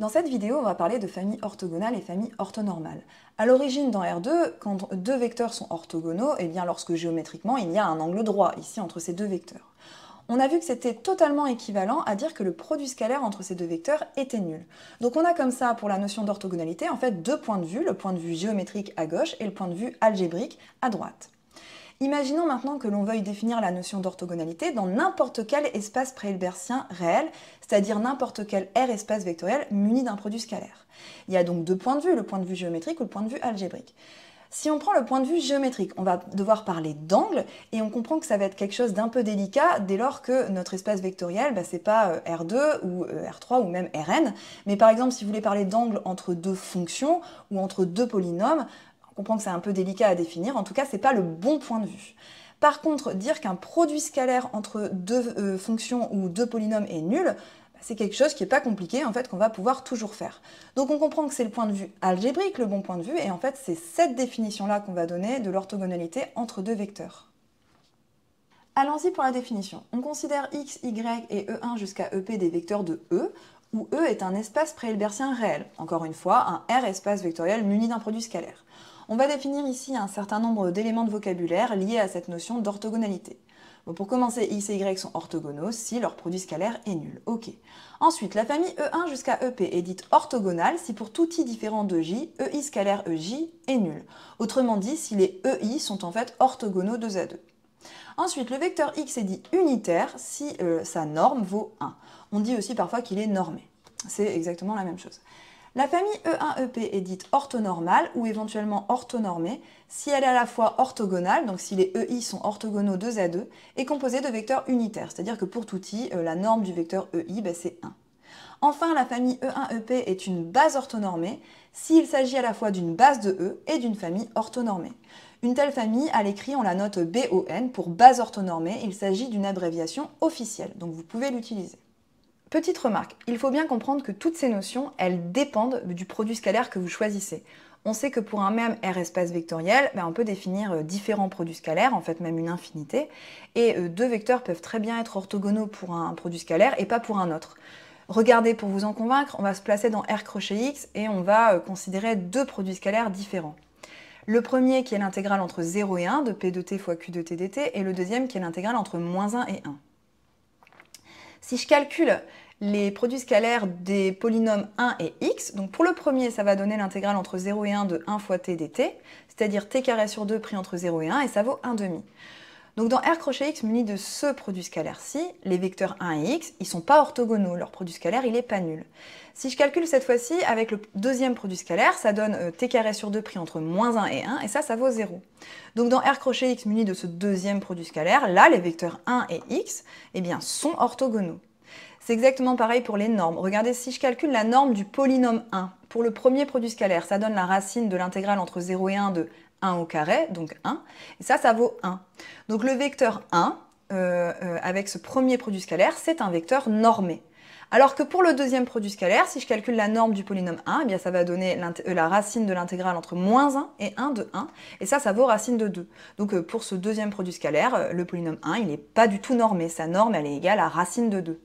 Dans cette vidéo, on va parler de famille orthogonale et famille orthonormale. À l'origine, dans R2, quand deux vecteurs sont orthogonaux, eh bien lorsque géométriquement, il y a un angle droit ici entre ces deux vecteurs. On a vu que c'était totalement équivalent à dire que le produit scalaire entre ces deux vecteurs était nul. Donc on a comme ça, pour la notion d'orthogonalité, en fait deux points de vue, le point de vue géométrique à gauche et le point de vue algébrique à droite. Imaginons maintenant que l'on veuille définir la notion d'orthogonalité dans n'importe quel espace pré-hilbertien réel, c'est-à-dire n'importe quel R espace vectoriel muni d'un produit scalaire. Il y a donc deux points de vue, le point de vue géométrique ou le point de vue algébrique. Si on prend le point de vue géométrique, on va devoir parler d'angle et on comprend que ça va être quelque chose d'un peu délicat dès lors que notre espace vectoriel, c'est pas R2 ou R3 ou même Rn, mais par exemple si vous voulez parler d'angle entre deux fonctions ou entre deux polynômes, on comprend que c'est un peu délicat à définir, en tout cas c'est pas le bon point de vue. Par contre, dire qu'un produit scalaire entre deux fonctions ou deux polynômes est nul, c'est quelque chose qui n'est pas compliqué, en fait, qu'on va pouvoir toujours faire. Donc on comprend que c'est le point de vue algébrique, le bon point de vue, et en fait c'est cette définition-là qu'on va donner de l'orthogonalité entre deux vecteurs. Allons-y pour la définition. On considère x, y et E1 jusqu'à EP des vecteurs de E, où E est un espace pré-hilbertien réel, encore une fois, un R espace vectoriel muni d'un produit scalaire. On va définir ici un certain nombre d'éléments de vocabulaire liés à cette notion d'orthogonalité. Bon, pour commencer, x et y sont orthogonaux si leur produit scalaire est nul. Ok. Ensuite, la famille E1 jusqu'à EP est dite orthogonale si pour tout i différent de j, EI scalaire EJ est nul. Autrement dit, si les EI sont en fait orthogonaux 2 à 2. Ensuite, le vecteur x est dit unitaire si sa norme vaut 1. On dit aussi parfois qu'il est normé. C'est exactement la même chose. La famille E1-EP est dite orthonormale ou éventuellement orthonormée si elle est à la fois orthogonale, donc si les EI sont orthogonaux 2 à 2, et composée de vecteurs unitaires, c'est-à-dire que pour tout i, la norme du vecteur EI, c'est 1. Enfin, la famille E1-EP est une base orthonormée s'il s'agit à la fois d'une base de E et d'une famille orthonormée. Une telle famille, à l'écrit, on la note BON pour base orthonormée, il s'agit d'une abréviation officielle, donc vous pouvez l'utiliser. Petite remarque, il faut bien comprendre que toutes ces notions, elles dépendent du produit scalaire que vous choisissez. On sait que pour un même R espace vectoriel, on peut définir différents produits scalaires, en fait même une infinité, et deux vecteurs peuvent très bien être orthogonaux pour un produit scalaire et pas pour un autre. Regardez, pour vous en convaincre, on va se placer dans R crochet X et on va considérer deux produits scalaires différents. Le premier qui est l'intégrale entre 0 et 1 de P de t fois Q de t dt, et le deuxième qui est l'intégrale entre moins 1 et 1. Si je calcule les produits scalaires des polynômes 1 et x, donc pour le premier, ça va donner l'intégrale entre 0 et 1 de 1 fois t dt, c'est-à-dire t carré sur 2 pris entre 0 et 1, et ça vaut 1 demi. Donc dans R crochet x muni de ce produit scalaire-ci, les vecteurs 1 et x, ils ne sont pas orthogonaux, leur produit scalaire, il n'est pas nul. Si je calcule cette fois-ci avec le deuxième produit scalaire, ça donne t carré sur 2 pris entre moins 1 et 1, et ça vaut 0. Donc dans R crochet x muni de ce deuxième produit scalaire, là, les vecteurs 1 et x, sont orthogonaux. C'est exactement pareil pour les normes. Regardez, si je calcule la norme du polynôme 1, pour le premier produit scalaire, ça donne la racine de l'intégrale entre 0 et 1 de 1 au carré, donc 1, et ça vaut 1. Donc le vecteur 1, avec ce premier produit scalaire, c'est un vecteur normé. Alors que pour le deuxième produit scalaire, si je calcule la norme du polynôme 1, ça va donner la racine de l'intégrale entre moins 1 et 1 de 1, et ça vaut racine de 2. Donc pour ce deuxième produit scalaire, le polynôme 1, il n'est pas du tout normé. Sa norme, elle est égale à racine de 2.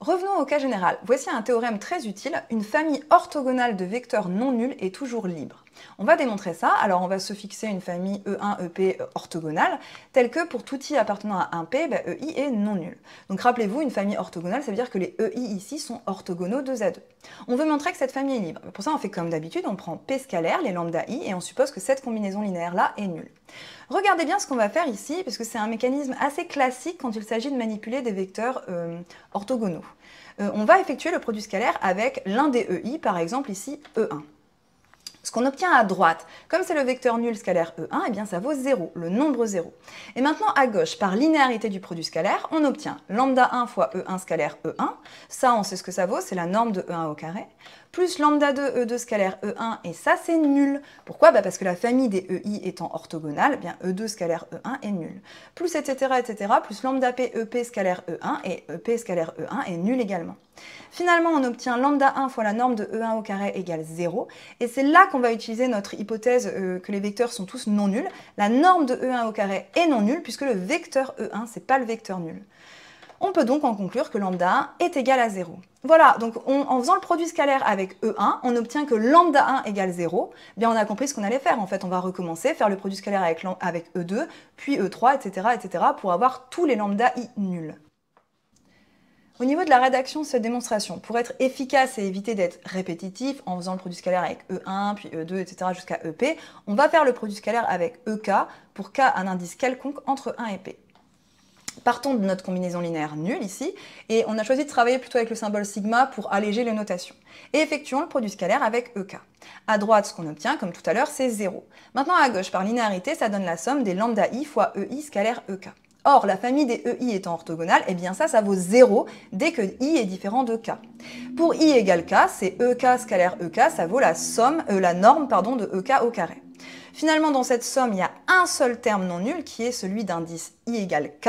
Revenons au cas général. Voici un théorème très utile. Une famille orthogonale de vecteurs non nuls est toujours libre. On va démontrer ça. Alors on va se fixer une famille E1, EP orthogonale, telle que pour tout i appartenant à 1P, EI est non nul. Donc rappelez-vous, une famille orthogonale, ça veut dire que les EI ici sont orthogonaux 2 à 2. On veut montrer que cette famille est libre. Pour ça, on fait comme d'habitude, on prend P scalaire, les lambda i, et on suppose que cette combinaison linéaire-là est nulle. Regardez bien ce qu'on va faire ici, parce que c'est un mécanisme assez classique quand il s'agit de manipuler des vecteurs orthogonaux. On va effectuer le produit scalaire avec l'un des EI, par exemple ici E1. Ce qu'on obtient à droite, comme c'est le vecteur nul scalaire E1, ça vaut 0, le nombre 0. Et maintenant à gauche, par linéarité du produit scalaire, on obtient lambda 1 fois E1 scalaire E1, ça on sait ce que ça vaut, c'est la norme de E1 au carré, plus lambda 2 E2 scalaire E1, et ça c'est nul. Pourquoi? Parce que la famille des EI étant orthogonale, E2 scalaire E1 est nul. Plus etc., plus lambda P EP scalaire E1, et EP scalaire E1 est nul également. Finalement, on obtient lambda 1 fois la norme de E1 au carré égale 0, et c'est là qu'on va utiliser notre hypothèse que les vecteurs sont tous non nuls. La norme de E1 au carré est non nulle, puisque le vecteur E1, c'est pas le vecteur nul. On peut donc en conclure que lambda 1 est égal à 0. Voilà, donc en faisant le produit scalaire avec E1, on obtient que lambda 1 égale 0. Bien, on a compris ce qu'on allait faire. En fait, on va recommencer, faire le produit scalaire avec E2, puis E3, etc., pour avoir tous les lambda i nuls. Au niveau de la rédaction de cette démonstration, pour être efficace et éviter d'être répétitif en faisant le produit scalaire avec E1, puis E2, etc. jusqu'à EP, on va faire le produit scalaire avec EK pour K un indice quelconque entre 1 et P. Partons de notre combinaison linéaire nulle ici, et on a choisi de travailler plutôt avec le symbole sigma pour alléger les notations. Et effectuons le produit scalaire avec EK. À droite, ce qu'on obtient, comme tout à l'heure, c'est 0. Maintenant, à gauche, par linéarité, ça donne la somme des lambda i fois EI scalaire EK. Or, la famille des EI étant orthogonale, eh bien ça vaut 0 dès que i est différent de k. Pour i égale k, c'est EK scalaire EK, ça vaut la norme de EK au carré. Finalement, dans cette somme, il y a un seul terme non nul qui est celui d'indice i égale k,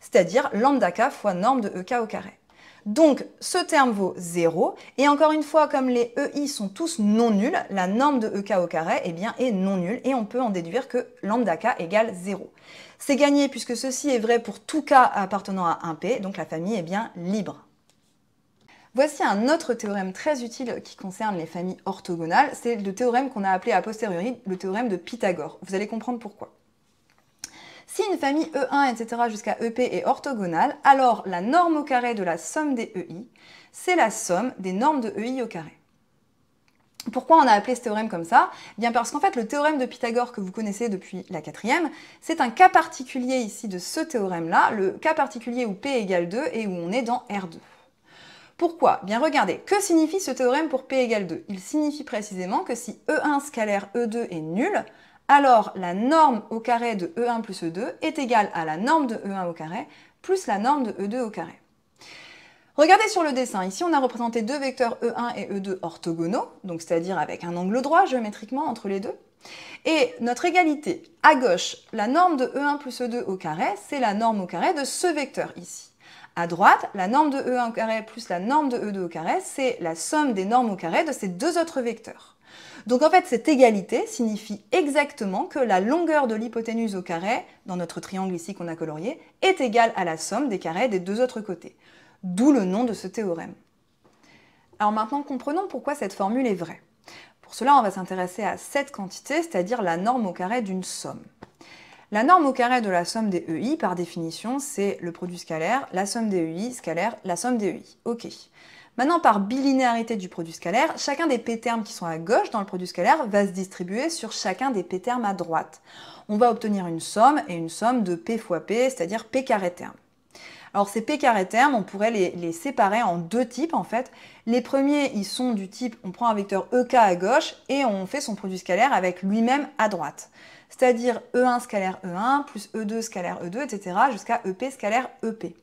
c'est-à-dire lambda k fois norme de EK au carré. Donc, ce terme vaut 0, et encore une fois, comme les EI sont tous non nuls, la norme de EK au carré eh bien, est non nulle, et on peut en déduire que lambda k égale 0. C'est gagné puisque ceci est vrai pour tout k appartenant à 1P, donc la famille est bien libre. Voici un autre théorème très utile qui concerne les familles orthogonales, c'est le théorème qu'on a appelé a posteriori le théorème de Pythagore. Vous allez comprendre pourquoi. Si une famille E1, etc. jusqu'à EP est orthogonale, alors la norme au carré de la somme des EI, c'est la somme des normes de EI au carré. Pourquoi on a appelé ce théorème comme ça? Bien parce qu'en fait, le théorème de Pythagore que vous connaissez depuis la 4e, c'est un cas particulier ici de ce théorème-là, le cas particulier où P égale 2 et où on est dans R2. Pourquoi? Bien regardez, que signifie ce théorème pour P égale 2? Il signifie précisément que si E1 scalaire E2 est nul, alors la norme au carré de E1 plus E2 est égale à la norme de E1 au carré plus la norme de E2 au carré. Regardez sur le dessin, ici on a représenté deux vecteurs E1 et E2 orthogonaux, donc c'est-à-dire avec un angle droit géométriquement entre les deux. Et notre égalité, à gauche, la norme de E1 plus E2 au carré, c'est la norme au carré de ce vecteur ici. À droite, la norme de E1 au carré plus la norme de E2 au carré, c'est la somme des normes au carré de ces deux autres vecteurs. Donc en fait, cette égalité signifie exactement que la longueur de l'hypoténuse au carré, dans notre triangle ici qu'on a colorié, est égale à la somme des carrés des deux autres côtés. D'où le nom de ce théorème. Alors maintenant, comprenons pourquoi cette formule est vraie. Pour cela, on va s'intéresser à cette quantité, c'est-à-dire la norme au carré d'une somme. La norme au carré de la somme des EI, par définition, c'est le produit scalaire, la somme des EI, scalaire, la somme des EI. Ok. Maintenant, par bilinéarité du produit scalaire, chacun des p-termes qui sont à gauche dans le produit scalaire va se distribuer sur chacun des p-termes à droite. On va obtenir une somme et une somme de p fois p, c'est-à-dire p carré terme. Alors ces p carré termes, on pourrait les séparer en deux types en fait. Les premiers, ils sont du type, on prend un vecteur EK à gauche et on fait son produit scalaire avec lui-même à droite. C'est-à-dire E1 scalaire E1 plus E2 scalaire E2, etc. jusqu'à EP scalaire EP.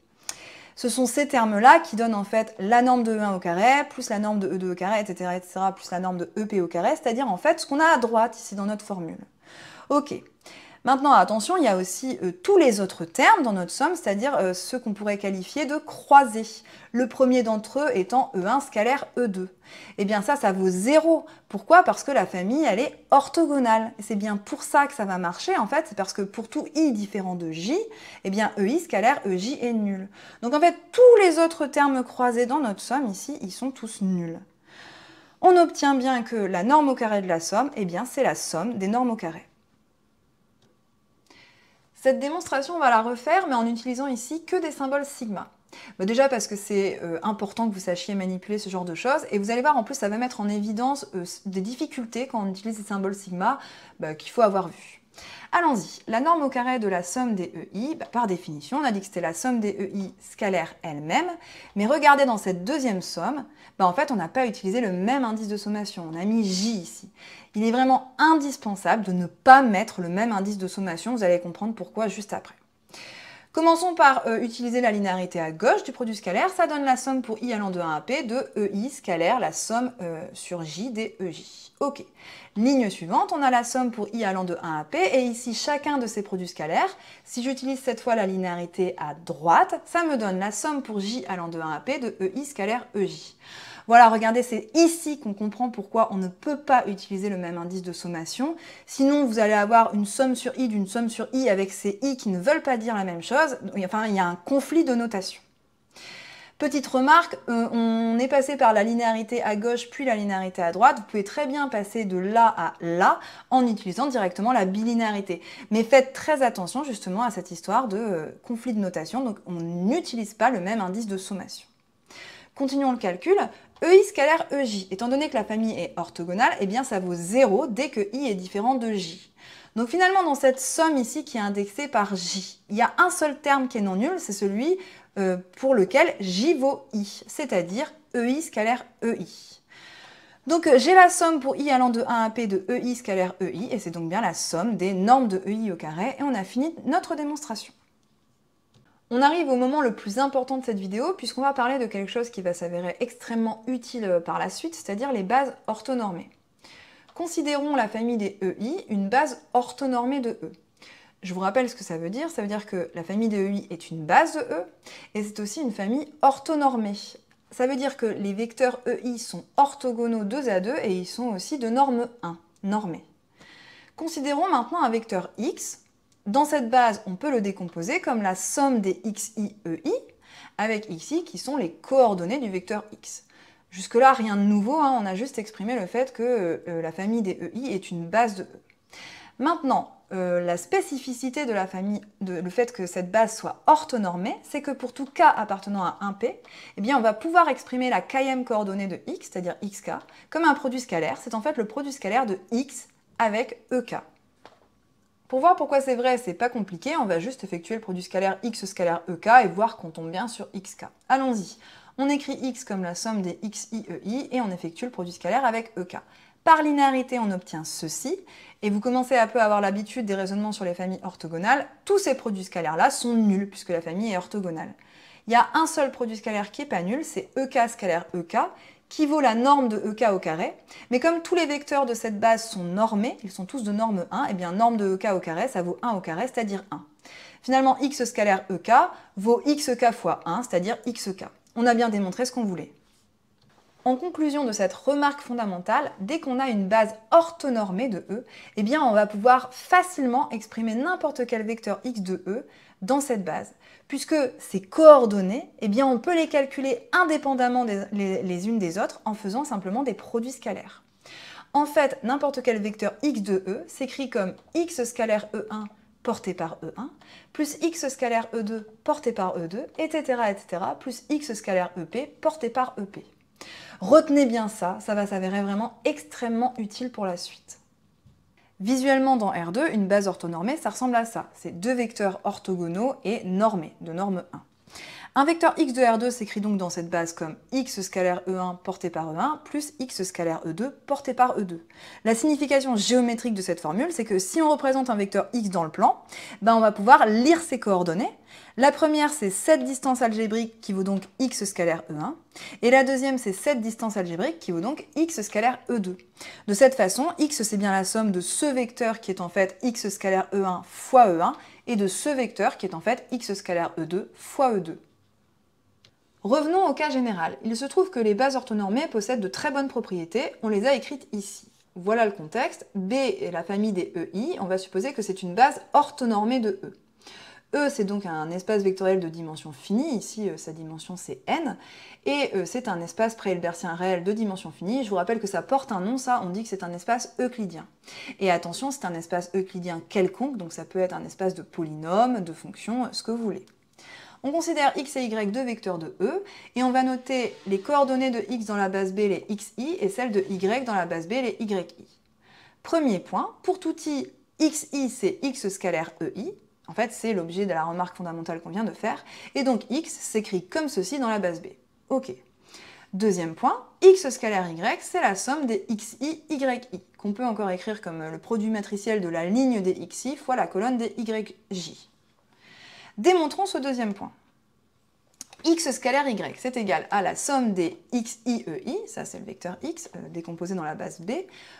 Ce sont ces termes-là qui donnent en fait la norme de E1 au carré, plus la norme de E2 au carré, etc., plus la norme de EP au carré, c'est-à-dire en fait ce qu'on a à droite ici dans notre formule. Ok. Maintenant, attention, il y a aussi tous les autres termes dans notre somme, c'est-à-dire ceux qu'on pourrait qualifier de croisés. Le premier d'entre eux étant E1 scalaire E2. Eh bien ça vaut 0. Pourquoi? Parce que la famille, elle est orthogonale. Et c'est bien pour ça que ça va marcher, en fait. C'est parce que pour tout i différent de j, eh bien EI scalaire EJ est nul. Donc en fait, tous les autres termes croisés dans notre somme, ici, ils sont tous nuls. On obtient bien que la norme au carré de la somme, eh bien c'est la somme des normes au carré. Cette démonstration, on va la refaire, mais en utilisant ici que des symboles sigma. Déjà parce que c'est important que vous sachiez manipuler ce genre de choses, et vous allez voir en plus ça va mettre en évidence des difficultés quand on utilise ces symboles sigma qu'il faut avoir vu. Allons-y, la norme au carré de la somme des EI, par définition, on a dit que c'était la somme des EI scalaire elle-même, mais regardez dans cette deuxième somme, en fait on n'a pas utilisé le même indice de sommation, on a mis J ici. Il est vraiment indispensable de ne pas mettre le même indice de sommation, vous allez comprendre pourquoi juste après. Commençons par utiliser la linéarité à gauche du produit scalaire, ça donne la somme pour i allant de 1 à p de EI scalaire, la somme sur j des EJ. Ok. Ligne suivante, on a la somme pour i allant de 1 à p, et ici chacun de ces produits scalaires, si j'utilise cette fois la linéarité à droite, ça me donne la somme pour j allant de 1 à p de EI scalaire EJ. Voilà, regardez, c'est ici qu'on comprend pourquoi on ne peut pas utiliser le même indice de sommation. Sinon, vous allez avoir une somme sur i d'une somme sur i avec ces i qui ne veulent pas dire la même chose. Enfin, il y a un conflit de notation. Petite remarque, on est passé par la linéarité à gauche puis la linéarité à droite. Vous pouvez très bien passer de là à là en utilisant directement la bilinéarité. Mais faites très attention justement à cette histoire de conflit de notation. Donc on n'utilise pas le même indice de sommation. Continuons le calcul. EI scalaire EJ. Étant donné que la famille est orthogonale, eh bien ça vaut 0 dès que I est différent de J. Donc finalement, dans cette somme ici qui est indexée par J, il y a un seul terme qui est non nul, c'est celui pour lequel J vaut I, c'est-à-dire EI scalaire EI. Donc j'ai la somme pour I allant de 1 à P de EI scalaire EI, et c'est donc bien la somme des normes de EI au carré, et on a fini notre démonstration. On arrive au moment le plus important de cette vidéo, puisqu'on va parler de quelque chose qui va s'avérer extrêmement utile par la suite, c'est-à-dire les bases orthonormées. Considérons la famille des EI une base orthonormée de E. Je vous rappelle ce que ça veut dire que la famille des EI est une base de E, et c'est aussi une famille orthonormée. Ça veut dire que les vecteurs EI sont orthogonaux 2 à 2 et ils sont aussi de norme 1, normés. Considérons maintenant un vecteur X. Dans cette base, on peut le décomposer comme la somme des xi EI avec xi qui sont les coordonnées du vecteur X. Jusque-là, rien de nouveau, on a juste exprimé le fait que la famille des EI est une base de E. Maintenant, la spécificité de la famille, le fait que cette base soit orthonormée, c'est que pour tout k appartenant à 1p, eh bien on va pouvoir exprimer la kème coordonnée de x, c'est-à-dire xk, comme un produit scalaire. C'est en fait le produit scalaire de x avec ek. Pour voir pourquoi c'est vrai, c'est pas compliqué, on va juste effectuer le produit scalaire x scalaire ek et voir qu'on tombe bien sur xk. Allons-y. On écrit x comme la somme des xi EI et on effectue le produit scalaire avec ek. Par linéarité, on obtient ceci, et vous commencez un peu à avoir l'habitude des raisonnements sur les familles orthogonales. Tous ces produits scalaires-là sont nuls, puisque la famille est orthogonale. Il y a un seul produit scalaire qui n'est pas nul, c'est ek scalaire ek, qui vaut la norme de ek au carré. Mais comme tous les vecteurs de cette base sont normés, ils sont tous de norme 1, et bien norme de ek au carré, ça vaut 1 au carré, c'est-à-dire 1. Finalement, x scalaire ek vaut xk fois 1, c'est-à-dire xk. On a bien démontré ce qu'on voulait. En conclusion de cette remarque fondamentale, dès qu'on a une base orthonormée de E, eh bien on va pouvoir facilement exprimer n'importe quel vecteur x de E dans cette base. Puisque ces coordonnées, eh bien on peut les calculer indépendamment les unes des autres en faisant simplement des produits scalaires. En fait, n'importe quel vecteur x de E s'écrit comme x scalaire E1 porté par E1, plus x scalaire E2 porté par E2, etc., etc., plus x scalaire EP porté par EP. Retenez bien ça, ça va s'avérer vraiment extrêmement utile pour la suite. Visuellement dans R2, une base orthonormée, ça ressemble à ça. C'est deux vecteurs orthogonaux et normés, de norme 1. Un vecteur x de R2 s'écrit donc dans cette base comme x scalaire E1 porté par E1 plus x scalaire E2 porté par E2. La signification géométrique de cette formule, c'est que si on représente un vecteur x dans le plan, on va pouvoir lire ses coordonnées. La première, c'est cette distance algébrique qui vaut donc x scalaire E1. Et la deuxième, c'est cette distance algébrique qui vaut donc x scalaire E2. De cette façon, x, c'est bien la somme de ce vecteur qui est en fait x scalaire E1 fois E1 et de ce vecteur qui est en fait x scalaire E2 fois E2. Revenons au cas général. Il se trouve que les bases orthonormées possèdent de très bonnes propriétés. On les a écrites ici. Voilà le contexte. B est la famille des EI. On va supposer que c'est une base orthonormée de E. E, c'est donc un espace vectoriel de dimension finie. Ici, sa dimension, c'est n. Et c'est un espace pré-hilbertien réel de dimension finie. Je vous rappelle que ça porte un nom, ça. On dit que c'est un espace euclidien. Et attention, c'est un espace euclidien quelconque. Donc ça peut être un espace de polynôme, de fonction, ce que vous voulez. On considère x et y deux vecteurs de E, et on va noter les coordonnées de x dans la base B, les xi, et celles de y dans la base B, les yi. Premier point, pour tout i, xi c'est x scalaire ei, en fait c'est l'objet de la remarque fondamentale qu'on vient de faire, et donc x s'écrit comme ceci dans la base B. Ok. Deuxième point, x scalaire y c'est la somme des xi, yi, qu'on peut encore écrire comme le produit matriciel de la ligne des xi fois la colonne des yj. Démontrons ce deuxième point. X scalaire y, c'est égal à la somme des xi ei, ça c'est le vecteur x décomposé dans la base B,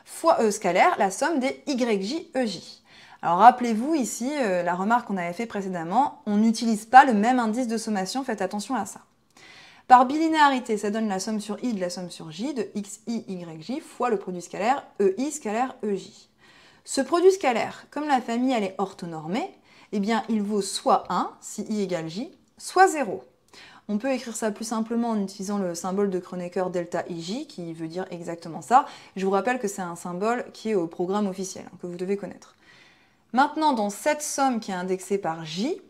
fois E scalaire, la somme des yj ej. Alors rappelez-vous ici la remarque qu'on avait fait précédemment, on n'utilise pas le même indice de sommation, faites attention à ça. Par bilinéarité, ça donne la somme sur i de la somme sur j de xi yj fois le produit scalaire ei scalaire ej. Ce produit scalaire, comme la famille elle est orthonormée, eh bien, il vaut soit 1, si i égale j, soit 0. On peut écrire ça plus simplement en utilisant le symbole de Kronecker delta IJ, qui veut dire exactement ça. Je vous rappelle que c'est un symbole qui est au programme officiel, que vous devez connaître. Maintenant, dans cette somme qui est indexée par J,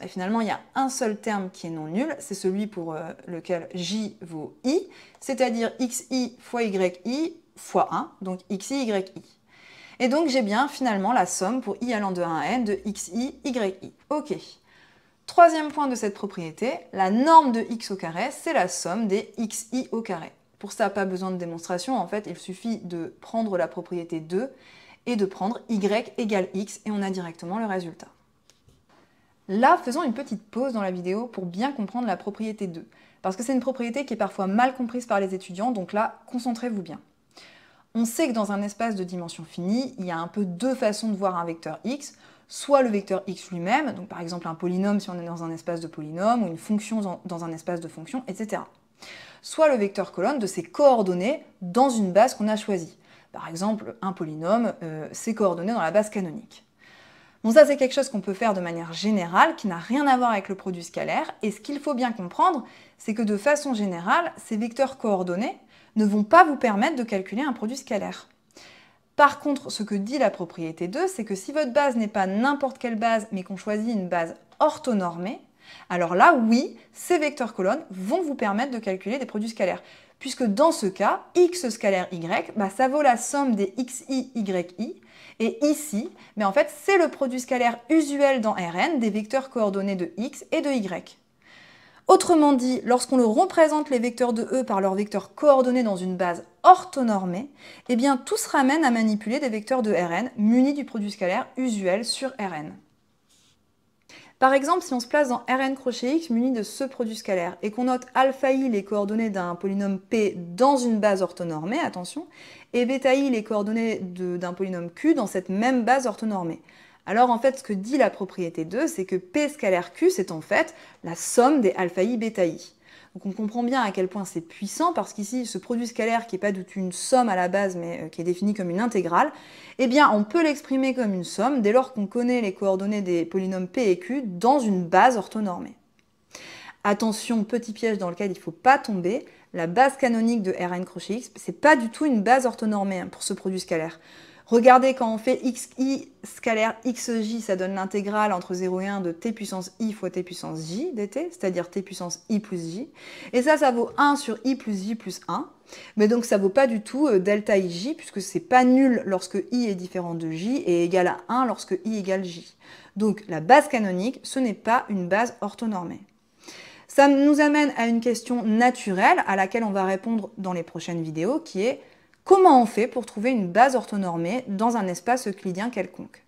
finalement, il y a un seul terme qui est non nul, c'est celui pour lequel J vaut I, c'est-à-dire xi fois yi fois 1, donc xi, yi. Et donc, j'ai bien finalement la somme pour i allant de 1 à n de xi, yi. Ok. Troisième point de cette propriété, la norme de x au carré, c'est la somme des xi au carré. Pour ça, pas besoin de démonstration, en fait, il suffit de prendre la propriété 2 et de prendre y égale x, et on a directement le résultat. Là, faisons une petite pause dans la vidéo pour bien comprendre la propriété 2, parce que c'est une propriété qui est parfois mal comprise par les étudiants, donc là, concentrez-vous bien. On sait que dans un espace de dimension finie, il y a un peu deux façons de voir un vecteur x, soit le vecteur x lui-même, donc par exemple un polynôme si on est dans un espace de polynôme, ou une fonction dans un espace de fonction, etc. Soit le vecteur colonne de ses coordonnées dans une base qu'on a choisie. Par exemple, un polynôme, ses coordonnées dans la base canonique. Bon, ça c'est quelque chose qu'on peut faire de manière générale, qui n'a rien à voir avec le produit scalaire, et ce qu'il faut bien comprendre, c'est que de façon générale, ces vecteurs coordonnés ne vont pas vous permettre de calculer un produit scalaire. Par contre, ce que dit la propriété 2, c'est que si votre base n'est pas n'importe quelle base, mais qu'on choisit une base orthonormée, alors là, oui, ces vecteurs colonnes vont vous permettre de calculer des produits scalaires. Puisque dans ce cas, x scalaire y, ça vaut la somme des xi, yi, et ici, mais en fait, c'est le produit scalaire usuel dans Rn des vecteurs coordonnés de x et de y. Autrement dit, lorsqu'on représente les vecteurs de E par leurs vecteurs coordonnés dans une base orthonormée, eh bien tout se ramène à manipuler des vecteurs de Rn munis du produit scalaire usuel sur Rn. Par exemple, si on se place dans Rn crochet x muni de ce produit scalaire et qu'on note alpha i les coordonnées d'un polynôme P dans une base orthonormée, attention, et bêta i les coordonnées d'un polynôme Q dans cette même base orthonormée. Alors en fait, ce que dit la propriété 2, c'est que P scalaire Q, c'est en fait la somme des alpha i, bêta i. Donc on comprend bien à quel point c'est puissant, parce qu'ici, ce produit scalaire, qui n'est pas du tout une somme à la base, mais qui est défini comme une intégrale, eh bien on peut l'exprimer comme une somme dès lors qu'on connaît les coordonnées des polynômes P et Q dans une base orthonormée. Attention, petit piège dans lequel il ne faut pas tomber, la base canonique de Rn crochet x, c'est pas du tout une base orthonormée pour ce produit scalaire. Regardez, quand on fait xi scalaire xj, ça donne l'intégrale entre 0 et 1 de t puissance i fois t puissance j dt, c'est-à-dire t puissance i plus j. Et ça vaut 1 sur i plus j plus 1. Mais donc ça vaut pas du tout delta ij, puisque c'est pas nul lorsque i est différent de j et égal à 1 lorsque i égale j. Donc la base canonique, ce n'est pas une base orthonormée. Ça nous amène à une question naturelle à laquelle on va répondre dans les prochaines vidéos, qui est: comment on fait pour trouver une base orthonormée dans un espace euclidien quelconque?